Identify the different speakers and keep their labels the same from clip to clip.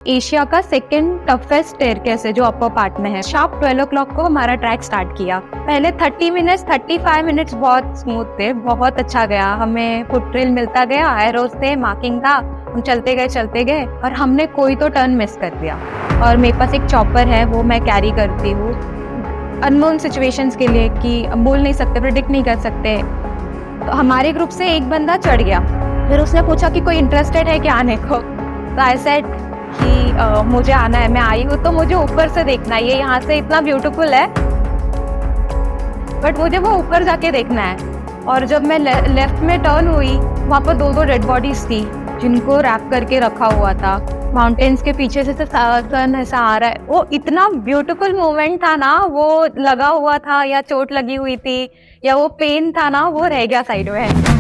Speaker 1: Asia का second toughest staircase है जो अपर पार्ट में है। शार्प 12 o'clock को हमारा ट्रैक स्टार्ट किया। पहले 35 मिनट्स बहुत स्मूथ थे, बहुत अच्छा गया। हमें फुट ट्रेल मिलता गया, एरोस थे, मार्किंग था, हम चलते गए और हमने कोई तो टर्न मिस कर दिया। और मेरे पास एक चॉपर है, वो मैं कैरी करती हूँ अननोन सिचुएशंस के लिए कि बोल नहीं सकते, प्रेडिक्ट नहीं कर सकते। तो हमारे ग्रुप से एक बंदा चढ़ गया, फिर उसने पूछा कि कोई इंटरेस्टेड है क्या आने को। तो आई सेड कि मुझे आना है, मैं आई हूँ तो मुझे ऊपर से देखना है, ये यहाँ से इतना ब्यूटीफुल है बट मुझे वो ऊपर जाके देखना है। और जब मैं लेफ्ट में टर्न हुई, वहाँ पर दो डेड बॉडीज थी जिनको रैप करके रखा हुआ था। माउंटेन्स के पीछे से सन ऐसा आ रहा है, वो इतना ब्यूटीफुल मोमेंट था ना। वो लगा हुआ था या चोट लगी हुई थी या वो पेन था ना, वो रह गया साइड में।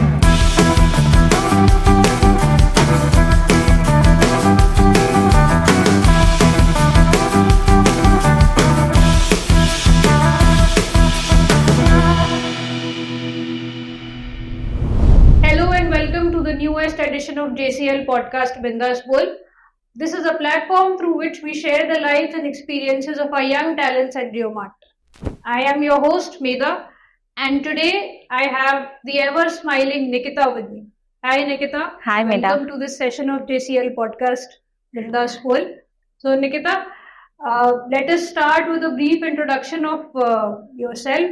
Speaker 2: Welcome to the newest edition of JCL podcast Bindas Bowl. This is a platform through which we share the lives and experiences of our young talents at Geomart. I am your host Medha, and today I have the ever smiling Nikita with me. Hi Nikita.
Speaker 1: Hi Medha.
Speaker 2: Welcome to this session of JCL podcast Bindas Bowl. So Nikita, let us start with a brief introduction of yourself.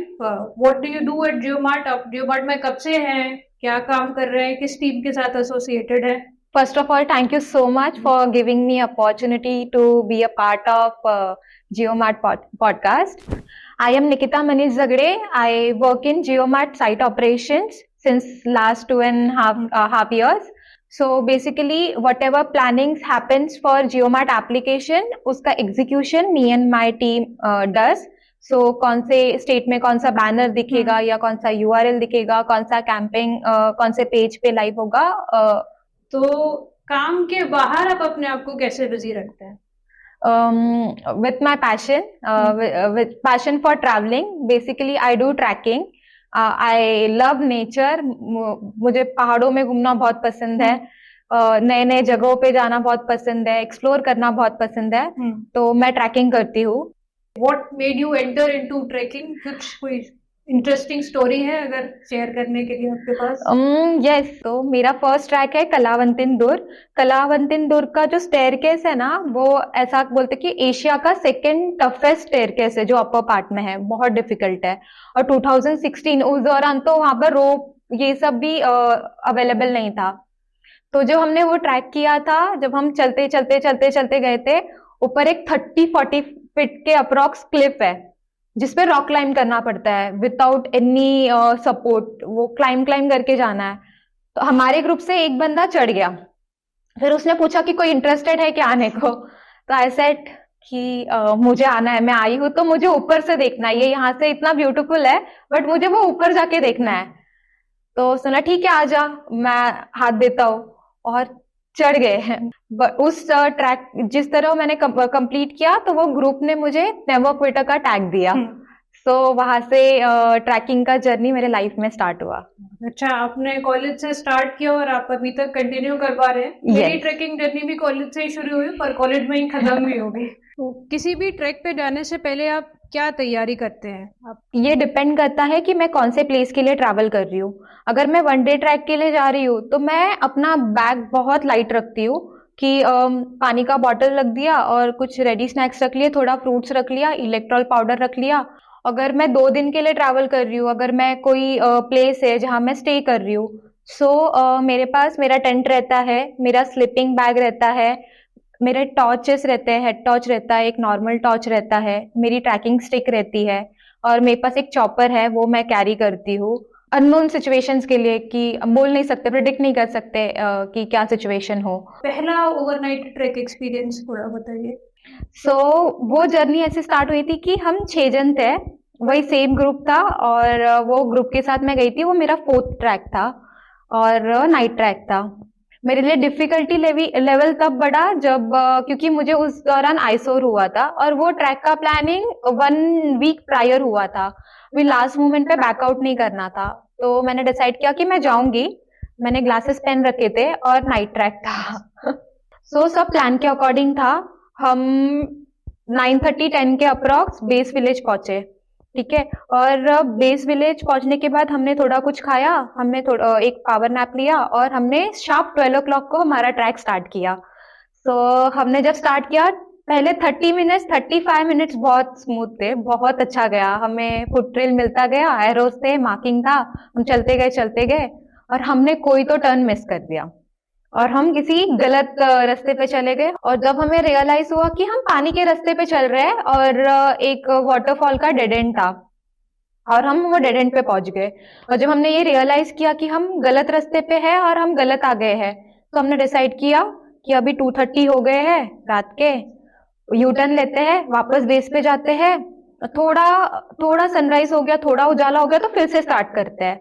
Speaker 2: What do you do at Geomart? आप Geomart में कब से हैं? क्या काम कर रहे हैं, किस टीम के साथ एसोसिएटेड है?
Speaker 1: First of all, thank you so much for giving me opportunity to be a part of Geomart podcast. I am Nikita Manish Zagde. I work in Geomart site operations since last 2.5 years. So basically, whatever plannings happens for Geomart application, उसका execution me and my team does. So कौन से state में कौन सा banner दिखेगा या कौन सा URL दिखेगा, कौन सा कैंपिंग कौन से पेज पे लाइव होगा।
Speaker 2: तो काम के बाहर आप अपने आप को कैसे बिजी रखते हैं?
Speaker 1: With my passion, with passion for traveling, basically I do trekking. I love nature. मुझे पहाड़ों में घूमना बहुत पसंद है, नए नए जगहों पे जाना बहुत पसंद है, एक्सप्लोर करना बहुत पसंद है। तो मैं ट्रैकिंग करती हूँ।
Speaker 2: What made you enter into trekking? कुछ कोई इंटरेस्टिंग स्टोरी है अगर शेयर करने के लिए आपके पास?
Speaker 1: यस, तो मेरा फर्स्ट ट्रैक है कलावंतिन दुर्ग। कलावंतिन दुर्ग का जो स्टेयरकेस है ना, वो ऐसा बोलते कि एशिया का सेकंड टफेस्ट स्टेयरकेस है जो अपर पार्ट में है, बहुत डिफिकल्ट है। और 2016 उस दौरान तो वहां पर रोप ये सब भी अवेलेबल नहीं था। तो जो हमने वो ट्रैक किया था, जब हम चलते गए थे, ऊपर एक 30-40 फीट के अप्रॉक्स क्लिफ है जिसपे रॉक क्लाइंब करना पड़ता है विदाउट एनी सपोर्ट। वो क्लाइंब करके जाना है। तो हमारे ग्रुप से एक बंदा चढ़ गया, फिर उसने पूछा कि कोई इंटरेस्टेड है क्या आने को। तो आई सेड कि मुझे आना है, मैं आई हूँ तो मुझे ऊपर से देखना है, ये यहाँ से इतना ब्यूटीफुल है बट मुझे वो ऊपर जाके देखना है। तो सुना ठीक है आजा, मैं हाथ देता हूँ, और चढ़ गए हैं। उस ट्रैक जिस तरह मैंने कंप्लीट किया तो वो ग्रुप ने मुझे नेवर क्विटर का टैग दिया। सो वहां से ट्रैकिंग का जर्नी मेरे लाइफ में स्टार्ट हुआ।
Speaker 2: अच्छा, आपने कॉलेज से स्टार्ट किया और आप अभी तक कंटिन्यू कर पा रहे हैं। मेरी ट्रैकिंग जर्नी भी कॉलेज से ही शुरू हुई पर कॉलेज में ही खत्म भी हो गई। तो किसी भी ट्रैक पे जाने से पहले आप क्या तैयारी करते हैं? आप
Speaker 1: ये डिपेंड करता है कि मैं कौन से प्लेस के लिए ट्रैवल कर रही हूँ। अगर मैं वन डे ट्रैक के लिए जा रही हूँ तो मैं अपना बैग बहुत लाइट रखती हूँ कि पानी का बॉटल रख दिया और कुछ रेडी स्नैक्स रख लिए, थोड़ा फ्रूट्स रख लिया, इलेक्ट्रॉल पाउडर रख लिया। अगर मैं 2 दिन के लिए ट्रैवल कर रही हूँ, अगर मैं कोई प्लेस है जहाँ मैं स्टे कर रही हूँ, सो मेरे पास मेरा टेंट रहता है, मेरा स्लीपिंग बैग रहता है, मेरे टॉर्चेस रहते हैं, हेड टॉर्च रहता है, एक नॉर्मल टॉर्च रहता है, मेरी ट्रैकिंग स्टिक रहती है, और मेरे पास एक चॉपर है, वो मैं कैरी करती हूँ अननोन सिचुएशंस के लिए कि बोल नहीं सकते, प्रेडिक्ट नहीं कर सकते कि क्या सिचुएशन हो।
Speaker 2: पहला ओवरनाइट ट्रैक एक्सपीरियंस थोड़ा बताइए।
Speaker 1: सो वो जर्नी ऐसे स्टार्ट हुई थी कि हम 6 जन थे, वही सेम ग्रुप था, और वो ग्रुप के साथ मैं गई थी। वो मेरा 4th ट्रैक था और नाइट ट्रैक था। मेरे लिए डिफिकल्टी लेवल तब बढ़ा जब क्योंकि मुझे उस दौरान आइसोर हुआ था और वो ट्रैक का प्लानिंग 1 वीक प्रायर हुआ था। भी लास्ट मोमेंट पे बैकआउट नहीं करना था, तो मैंने डिसाइड किया कि मैं जाऊंगी। मैंने ग्लासेस पहन रखे थे और नाइट ट्रैक था। सो सब प्लान के अकॉर्डिंग था। हम 9:30-10 के अप्रॉक्स बेस विलेज पहुंचे, ठीक है। और बेस विलेज पहुंचने के बाद हमने थोड़ा कुछ खाया, हमने थोड़ा एक पावर नैप लिया और हमने शार्प 12 o'clock को हमारा ट्रैक स्टार्ट किया। सो हमने जब स्टार्ट किया, पहले 30 मिनट्स 35 मिनट्स बहुत स्मूथ थे, बहुत अच्छा गया। हमें फुट ट्रेल मिलता गया, एरोज थे, मार्किंग था, हम चलते गए और हमने कोई तो टर्न मिस कर दिया और हम किसी गलत रास्ते पे चले गए। और जब हमें रियलाइज हुआ कि हम पानी के रास्ते पे चल रहे हैं और एक वाटरफॉल का डेड एंड था और हम वो डेड एंड पे पहुंच गए। और जब हमने ये रियलाइज किया कि हम गलत रास्ते पे हैं और हम गलत आ गए हैं, तो हमने डिसाइड किया कि अभी 2:30 हो गए हैं रात के, यू टर्न लेते हैं, वापस बेस पे जाते हैं, थोड़ा थोड़ा सनराइज हो गया, थोड़ा उजाला हो गया तो फिर से स्टार्ट करते हैं।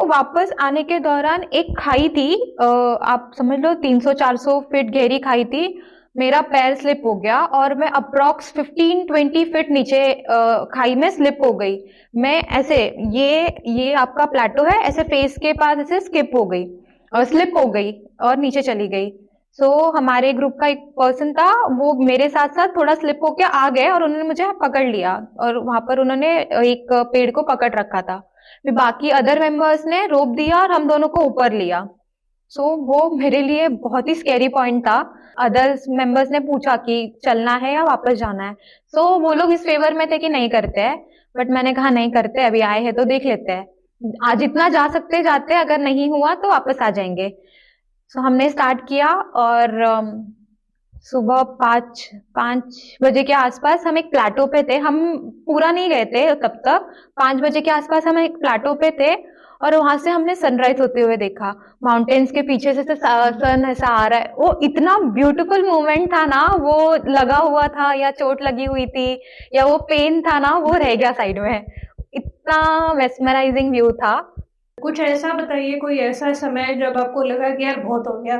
Speaker 1: वापस आने के दौरान एक खाई थी, आप समझ लो 300-400 फीट गहरी खाई थी। मेरा पैर स्लिप हो गया और मैं अप्रॉक्स 15-20 फीट नीचे खाई में स्लिप हो गई। मैं ऐसे, ये आपका प्लेटो है, ऐसे फेस के पास ऐसे स्किप हो गई और स्लिप हो गई और नीचे चली गई। हमारे ग्रुप का एक पर्सन था, वो मेरे साथ साथ थोड़ा स्लिप होके आ गए और उन्होंने मुझे पकड़ लिया और वहां पर उन्होंने एक पेड़ को पकड़ रखा था। फिर बाकी अदर मेंबर्स ने रोप दिया और हम दोनों को ऊपर लिया। वो मेरे लिए बहुत ही स्कैरी पॉइंट था। अदर्स मेंबर्स ने पूछा कि चलना है या वापस जाना है। वो लोग इस फेवर में थे कि नहीं करते हैं, बट मैंने कहा नहीं करते, अभी आए हैं तो देख लेते हैं, आज जितना जा सकते जाते, अगर नहीं हुआ तो वापस आ जाएंगे। हमने स्टार्ट किया और सुबह 5 बजे के आसपास हम एक प्लेटो पे थे। हम पूरा नहीं गए थे तब तक, 5 बजे के आसपास हम एक प्लेटो पे थे और वहां से हमने सनराइज होते हुए देखा। माउंटेन्स के पीछे से सन ऐसा आ रहा है, वो इतना ब्यूटीफुल मोमेंट था ना। वो लगा हुआ था या चोट लगी हुई थी या वो पेन था ना, वो रह गया साइड में। इतना मेस्मराइजिंग व्यू था।
Speaker 2: कुछ ऐसा बताइए, कोई ऐसा समय जब आपको लगा कि यार बहुत हो गया,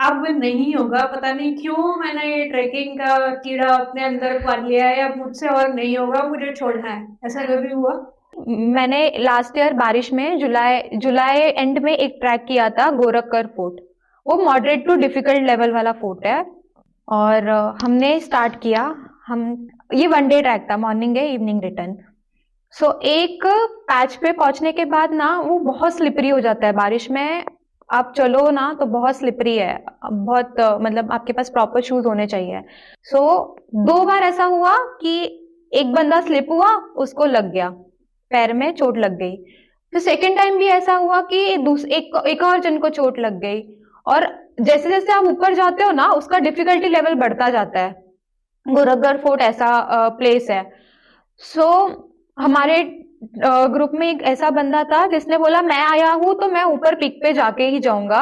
Speaker 2: अब नहीं होगा, पता नहीं क्यों मैंने ये ट्रैकिंग का कीड़ा अपने अंदर पाल लिया है, अब मुझसे और नहीं होगा, मुझे छोड़ना है, ऐसा कभी हुआ?
Speaker 1: मैंने लास्ट ईयर बारिश में जुलाई एंड में एक ट्रैक किया था, गोरखकर फोर्ट। वो मॉडरेट टू डिफिकल्ट लेवल वाला फोर्ट है और हमने स्टार्ट किया। ये 1 डे ट्रैक था, मॉर्निंग है इवनिंग रिटर्न। एक पैच पे पहुंचने के बाद ना वो बहुत स्लिपरी हो जाता है बारिश में। आप चलो ना तो बहुत स्लिपरी है, बहुत मतलब आपके पास प्रॉपर शूज होने चाहिए। 2 बार ऐसा हुआ कि एक बंदा स्लिप हुआ, उसको लग गया, पैर में चोट लग गई। फिर सेकेंड टाइम भी ऐसा हुआ कि एक और जन को चोट लग गई। और जैसे जैसे आप ऊपर जाते हो ना, उसका डिफिकल्टी लेवल बढ़ता जाता है। गोरखगढ़ फोर्ट ऐसा प्लेस है। हमारे ग्रुप में एक ऐसा बंदा था जिसने बोला मैं आया हूं तो मैं ऊपर पीक पे जाके ही जाऊंगा,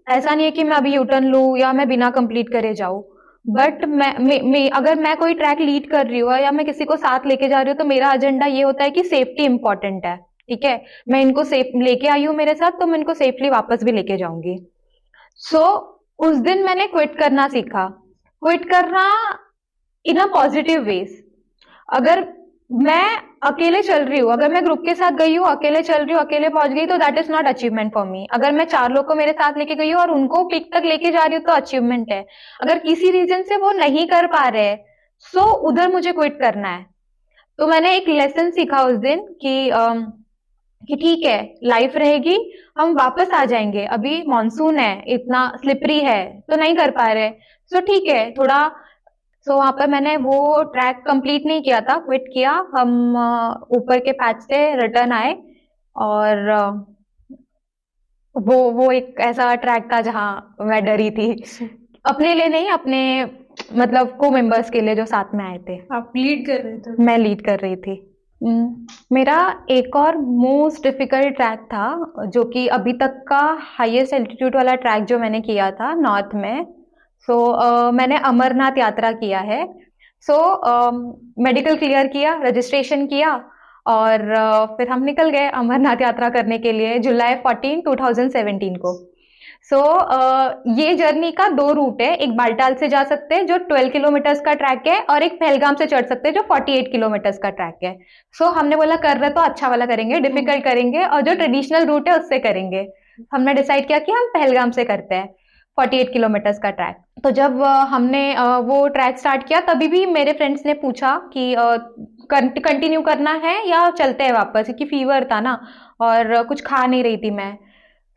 Speaker 1: ऐसा नहीं है कि मैं अभी यूटर्न लूं या मैं बिना कंप्लीट करे जाऊं। बट अगर मैं कोई ट्रैक लीड कर रही हूँ या मैं किसी को साथ लेके जा रही हूँ तो मेरा एजेंडा ये होता है कि सेफ्टी इंपॉर्टेंट है, ठीक है। मैं इनको सेफ लेके आई हूँ मेरे साथ, तो मैं इनको सेफली वापस भी लेके जाऊंगी। उस दिन मैंने क्विट करना सीखा, क्विट करना इन अ पॉजिटिव वेज। अगर मैं अकेले चल रही हूँ, अगर मैं ग्रुप के साथ गई हूँ, अकेले चल रही हूँ, अकेले पहुंच गई, तो that is not achievement for me. अगर मैं 4 लोग को मेरे साथ लेके गई हूँ और उनको पीक तक लेके जा रही हूँ तो अचीवमेंट है। अगर किसी रीजन से वो नहीं कर पा रहे, उधर मुझे क्विट करना है। तो मैंने एक लेसन सीखा उस दिन कि ठीक है, लाइफ रहेगी, हम वापस आ जाएंगे, अभी मॉनसून है, इतना स्लिपरी है तो नहीं कर पा रहे, ठीक है थोड़ा। वहां पर मैंने वो ट्रैक कंप्लीट नहीं किया था, क्विट किया। हम ऊपर के पैच से रिटर्न आए और वो एक ऐसा ट्रैक था जहां मैं डरी थी, अपने लिए नहीं, अपने मतलब को मेंबर्स के लिए जो साथ में आए थे।
Speaker 2: आप लीड कर रहे थे?
Speaker 1: मैं लीड कर रही थी। मेरा एक और मोस्ट डिफिकल्ट ट्रैक था जो कि अभी तक का हाईएस्ट एल्टीट्यूड वाला ट्रैक जो मैंने किया था नॉर्थ में। मैंने अमरनाथ यात्रा किया है। मेडिकल क्लियर किया, रजिस्ट्रेशन किया और फिर हम निकल गए अमरनाथ यात्रा करने के लिए जुलाई 14, 2017 को। ये जर्नी का 2 रूट है, एक बालटाल से जा सकते हैं जो 12 किलोमीटर्स का ट्रैक है और एक पहलगाम से चढ़ सकते हैं जो 48 किलोमीटर्स का ट्रैक है। हमने बोला कर रहे तो अच्छा वाला करेंगे, डिफिकल्ट करेंगे और जो ट्रेडिशनल रूट है उससे करेंगे। हमने डिसाइड किया कि हम पहलगाम से करते हैं। 48 किलोमीटर्स का ट्रैक। तो जब हमने वो ट्रैक स्टार्ट किया, तभी भी मेरे फ्रेंड्स ने पूछा कि कंटिन्यू करना है या चलते हैं वापस, क्योंकि फीवर था ना और कुछ खा नहीं रही थी मैं।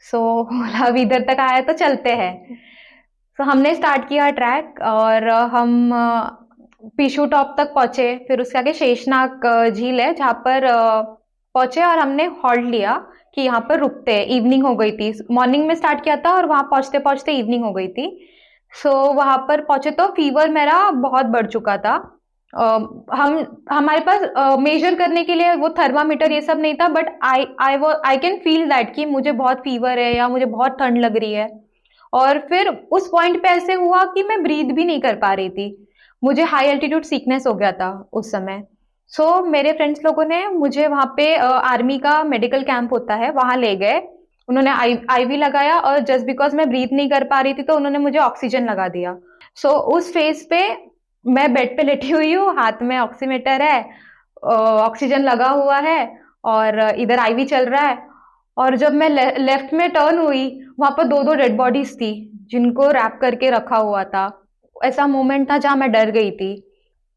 Speaker 1: सो बोला अभी इधर तक आया तो चलते हैं। तो हमने स्टार्ट किया ट्रैक और हम पीशू टॉप तक पहुंचे। फिर उसके आगे शेषनाग झील है जहाँ पर पहुंचे और हमने हॉल्ट लिया कि यहाँ पर रुकते हैं। इवनिंग हो गई थी, मॉर्निंग में स्टार्ट किया था और वहां पहुंचते पहुंचते इवनिंग हो गई थी। सो वहां पर पहुंचे तो फीवर मेरा बहुत बढ़ चुका था। हम हमारे पास मेजर करने के लिए वो थर्मामीटर ये सब नहीं था, but I can feel that कि मुझे बहुत फीवर है या मुझे बहुत ठंड लग रही है। और फिर उस पॉइंट पे ऐसे हुआ कि मैं ब्रीथ भी नहीं कर पा रही थी। मुझे हाई एल्टीट्यूड सीकनेस हो गया था उस समय। मेरे फ्रेंड्स लोगों ने मुझे वहां पे आर्मी का मेडिकल कैंप होता है वहां ले गए। उन्होंने आईवी लगाया और जस्ट बिकॉज मैं ब्रीथ नहीं कर पा रही थी तो उन्होंने मुझे ऑक्सीजन लगा दिया। उस फेज पे मैं बेड पे लेटी हुई हूँ, हाथ में ऑक्सीमीटर है, ऑक्सीजन लगा हुआ है और इधर आईवी चल रहा है। और जब मैं लेफ्ट में टर्न हुई, वहां पर दो दो डेड बॉडीज थी जिनको रैप करके रखा हुआ था। ऐसा मोमेंट था जहां मैं डर गई थी।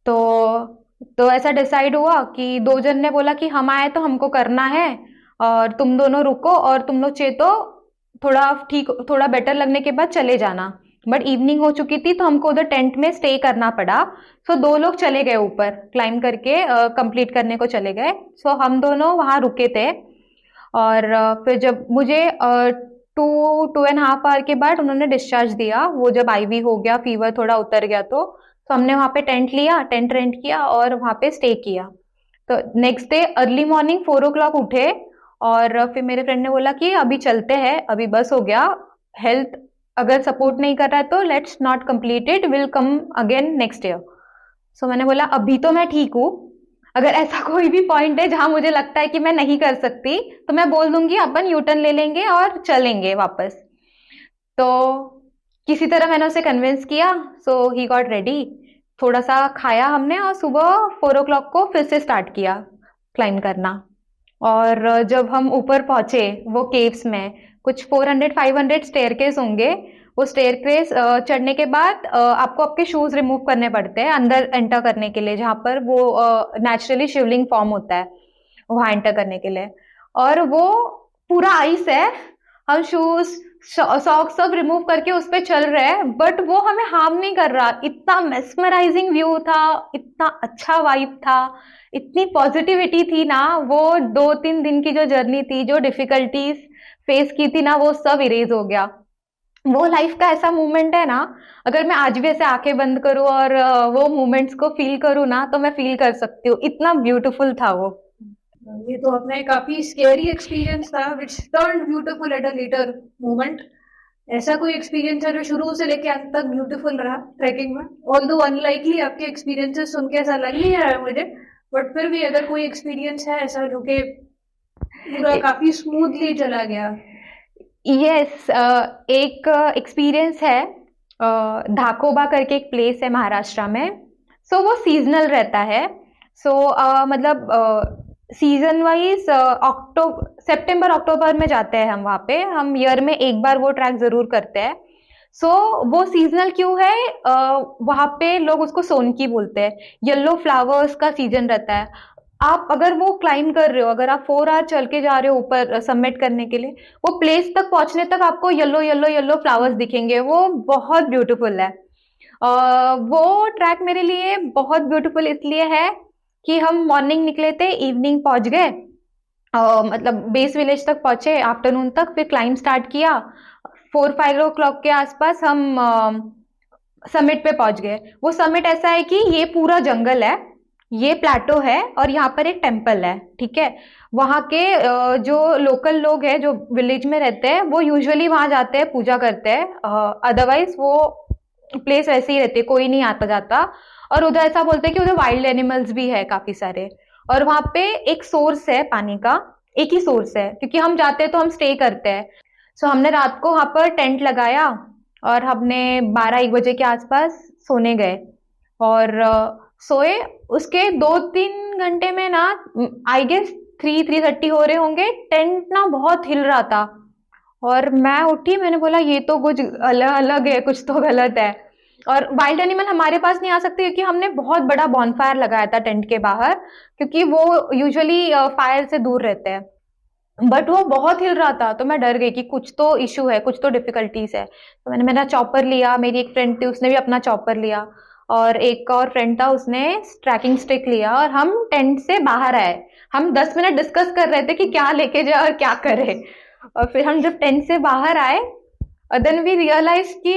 Speaker 1: तो ऐसा डिसाइड हुआ कि दो जन ने बोला कि हम आए तो हमको करना है और तुम दोनों रुको और तुम लोग चे तो थोड़ा बेटर लगने के बाद चले जाना। बट इवनिंग हो चुकी थी तो हमको उधर टेंट में स्टे करना पड़ा। दो लोग चले गए ऊपर क्लाइम करके, कंप्लीट करने को चले गए। हम दोनों वहां रुके थे। और फिर जब मुझे 2.5 आवर के बाद उन्होंने डिस्चार्ज दिया, वो जब आईवी हो गया, फीवर थोड़ा उतर गया तो हमने वहां पे टेंट रेंट किया और वहां पे स्टे किया। तो next day early morning 4 o'clock उठे और फिर मेरे फ्रेंड ने बोला कि अभी चलते हैं, अभी बस हो गया, हेल्थ अगर सपोर्ट नहीं कर रहा है तो let's not complete it, will come again next year. मैंने बोला अभी तो मैं ठीक हूँ, अगर ऐसा कोई भी पॉइंट है जहां मुझे लगता है कि मैं नहीं कर सकती तो मैं बोल दूंगी, अपन यूटर्न ले लेंगे और चलेंगे वापस। तो किसी तरह मैंने उसे कन्विंस किया। He got ready. थोड़ा सा खाया हमने और सुबह 4 o'clock को फिर से स्टार्ट किया क्लाइम करना। और जब हम ऊपर पहुंचे वो केव्स में, कुछ 400-500 स्टेयरकेस होंगे। वो स्टेयरकेस चढ़ने के बाद आपको आपके शूज रिमूव करने पड़ते हैं अंदर एंटर करने के लिए, जहां पर वो नेचुरली शिवलिंग फॉर्म होता है वहां एंटर करने के लिए। और वो पूरा आइस है, हम शूज सॉक्स सब रिमूव करके उस पर चल रहे हैं, बट वो हमें हार्म नहीं कर रहा। इतना मेस्मराइजिंग व्यू था, इतना अच्छा वाइब था, इतनी पॉजिटिविटी थी ना। वो 2-3 दिन की जो जर्नी थी, जो डिफिकल्टीज फेस की थी ना, वो सब इरेज हो गया। वो लाइफ का ऐसा मोमेंट है ना, अगर मैं आज भी ऐसे आंखें बंद करूं और वो मोमेंट्स को फील करूं ना, तो मैं फील कर सकती हूँ, इतना ब्यूटीफुल था वो।
Speaker 2: ये तो अपना एक काफी स्केरी एक्सपीरियंस था which turned beautiful at a later moment. ऐसा कोई एक्सपीरियंस है जो शुरू से लेके अंत तक ब्यूटीफुल रहा ट्रैकिंग में? ऑल्दो अनलाइकली आपके एक्सपीरियंसेस सुन के ऐसा लग नहीं रहा है मुझे, बट फिर भी अगर कोई एक्सपीरियंस है ऐसा जो कि पूरा काफी स्मूथली चला गया।
Speaker 1: यस, एक एक्सपीरियंस है। धाकोबा करके एक प्लेस है महाराष्ट्र में। वो सीजनल रहता है। मतलब सीजन वाइज सितंबर अक्टूबर में जाते हैं हम वहाँ पे। हम ईयर में एक बार वो ट्रैक जरूर करते हैं। वो सीजनल क्यों है? वहाँ पे लोग उसको सोनकी बोलते हैं। येलो फ्लावर्स का सीजन रहता है। आप अगर वो क्लाइम कर रहे हो, अगर आप 4 आवर चल के जा रहे हो ऊपर सबमिट करने के लिए, वो प्लेस तक पहुंचने तक आपको येलो येलो येलो फ्लावर्स दिखेंगे। वो बहुत ब्यूटीफुल है। वो ट्रैक मेरे लिए बहुत ब्यूटीफुल इसलिए है कि हम मॉर्निंग निकले थे, इवनिंग पहुंच गए, मतलब बेस विलेज तक पहुंचे आफ्टरनून तक, फिर क्लाइम स्टार्ट किया। 4-5 o'clock के आसपास हम समिट पे पहुंच गए। वो समिट ऐसा है कि ये पूरा जंगल है, ये प्लेटो है और यहाँ पर एक टेम्पल है, ठीक है। वहाँ के जो लोकल लोग हैं जो विलेज में रहते हैं, वो यूजुअली वहां जाते हैं, पूजा करते हैं। अदरवाइज वो प्लेस वैसे ही रहती है, कोई नहीं आता जाता। और उधर ऐसा बोलते हैं कि उधर वाइल्ड एनिमल्स भी है काफी सारे। और वहां पे एक सोर्स है पानी का, एक ही सोर्स है, क्योंकि हम जाते हैं तो हम स्टे करते हैं। हमने रात को वहां पर टेंट लगाया और हमने 12-1 बजे के आसपास सोने गए और सोए। उसके 2-3 घंटे में ना, आई गेस 3-3:30 हो रहे होंगे, टेंट ना बहुत हिल रहा था और मैं उठी, मैंने बोला ये तो कुछ अलग अलग है, कुछ तो गलत है। और वाइल्ड एनिमल हमारे पास नहीं आ सकते क्योंकि हमने बहुत बड़ा बॉनफायर लगाया था टेंट के बाहर, क्योंकि वो यूजुअली फायर से दूर रहते हैं। बट वो बहुत हिल रहा था, तो मैं डर गई कि कुछ तो इशू है, कुछ तो डिफिकल्टीज है। तो मैंने मेरा चॉपर लिया, मेरी एक फ्रेंड थी उसने भी अपना चॉपर लिया, और एक और फ्रेंड था उसने ट्रैकिंग स्टिक लिया, और हम टेंट से बाहर आए। हम 10 मिनट डिस्कस कर रहे थे कि क्या लेके जाए और क्या करें। और फिर हम जब टेंट से बाहर आए, देन वी रियलाइज कि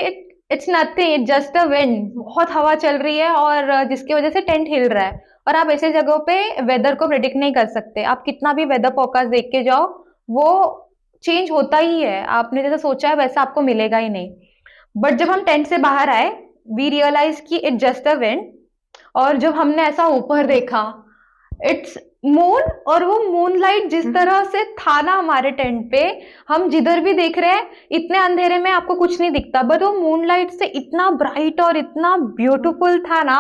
Speaker 1: it's nothing, it's just a wind. बहुत हवा चल रही है और जिसकी वजह से टेंट हिल रहा है। और आप ऐसे जगहों पे वेदर को प्रिडिक्ट नहीं कर सकते, आप कितना भी वेदर फोरकास्ट देख के जाओ, वो चेंज होता ही है। आपने जैसा सोचा है वैसा आपको मिलेगा ही नहीं। बट जब हम टेंट से बाहर आए, वी रियलाइज कि इट जस्ट अ विंड। और जब हमने ऐसा ऊपर देखा, इट्स मून, और वो मून लाइट जिस तरह से था ना हमारे टेंट पे, हम जिधर भी देख रहे हैं इतने अंधेरे में आपको कुछ नहीं दिखता, बट वो मून लाइट से इतना ब्राइट और इतना ब्यूटीफुल था ना।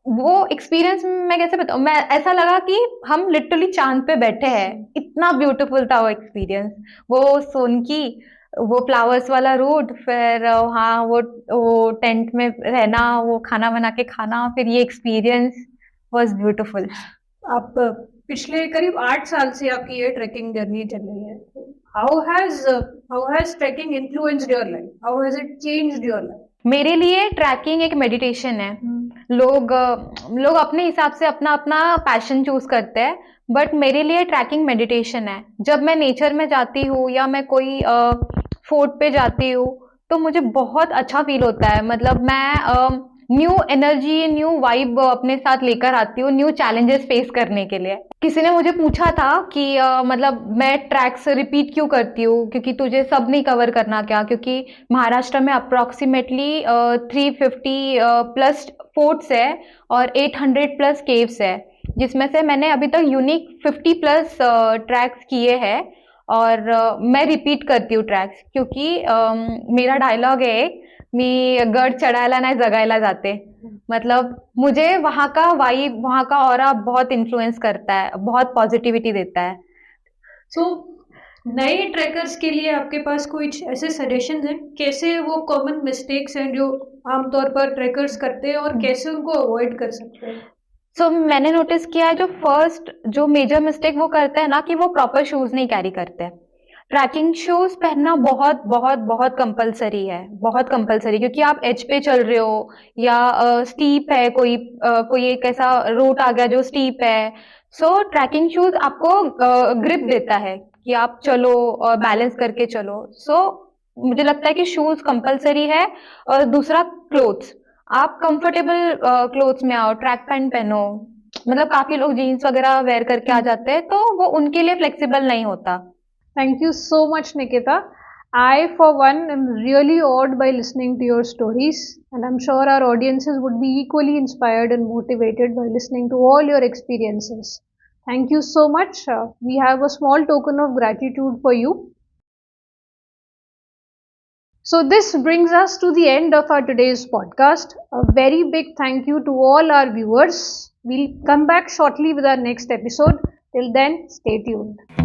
Speaker 1: वो एक्सपीरियंस मैं कैसे बताऊं, मैं ऐसा लगा कि हम लिटरली चांद पे बैठे हैं, इतना ब्यूटीफुल था वो एक्सपीरियंस। वो सोनकी, वो फ्लावर्स वाला रूट, फिर वहाँ वो टेंट में रहना, वो खाना बना के खाना, फिर ये एक्सपीरियंस वाज ब्यूटीफुल।
Speaker 2: आप पिछले करीब 8 साल से आपकी ये ट्रैकिंग जर्नी चल रही है। How has trekking influenced your life? How has it changed your life?
Speaker 1: मेरे लिए ट्रैकिंग एक मेडिटेशन है। लोग अपने हिसाब से अपना अपना पैशन चूज करते हैं, बट मेरे लिए ट्रैकिंग मेडिटेशन है। जब मैं नेचर में जाती हूँ या मैं कोई फोर्ट पे जाती हूँ, तो मुझे बहुत अच्छा फील होता है। मतलब मैं न्यू एनर्जी, न्यू वाइब अपने साथ लेकर आती हूँ, न्यू चैलेंजेस फेस करने के लिए। किसी ने मुझे पूछा था कि मतलब मैं ट्रैक्स रिपीट क्यों करती हूँ, क्योंकि तुझे सब नहीं कवर करना क्या? क्योंकि महाराष्ट्र में अप्रोक्सीमेटली 350 प्लस फोर्ट्स है और 800 प्लस केव्स है, जिसमें से मैंने अभी तक यूनिक 50 प्लस ट्रैक्स किए हैं। और मैं रिपीट करती हूँ ट्रैक्स, क्योंकि मेरा डायलॉग है, मी गड चढायला नाही जगायला जाते। मतलब मुझे वहाँ का वाइब, वहाँ का ऑरा बहुत इन्फ्लुएंस करता है, बहुत पॉजिटिविटी देता है।
Speaker 2: सो नए ट्रैकर्स के लिए आपके पास कुछ ऐसे सजेशंस हैं कैसे वो कॉमन मिस्टेक्स हैं जो आमतौर पर ट्रैकर्स करते हैं और कैसे उनको अवॉइड कर सकते हैं?
Speaker 1: मैंने नोटिस किया है, जो मेजर मिस्टेक वो करते हैं ना, कि वो प्रॉपर शूज नहीं कैरी करते हैं। ट्रैकिंग शूज पहनना बहुत बहुत बहुत कंपलसरी है, बहुत कंपलसरी, क्योंकि आप एज पे चल रहे हो या स्टीप है, कोई एक ऐसा रूट आ गया जो स्टीप है। ट्रैकिंग शूज आपको ग्रिप देता है कि आप चलो और बैलेंस करके चलो। मुझे लगता है कि शूज कंपलसरी है। और दूसरा, क्लोथ्स, आप कंफर्टेबल क्लोथ्स में आओ, ट्रैक पैंट पहनो। मतलब काफी लोग जीन्स वगैरह वेयर करके आ जाते हैं, तो वो उनके लिए फ्लेक्सिबल नहीं होता।
Speaker 2: Thank you so much, Nikita. I, for one, am really awed by listening to your stories, and I'm sure our audiences would be equally inspired and motivated by listening to all your experiences. Thank you so much. We have a small token of gratitude for you. So, this brings us to the end of our today's podcast. A very big thank you to all our viewers. We'll come back shortly with our next episode. Till then, stay tuned.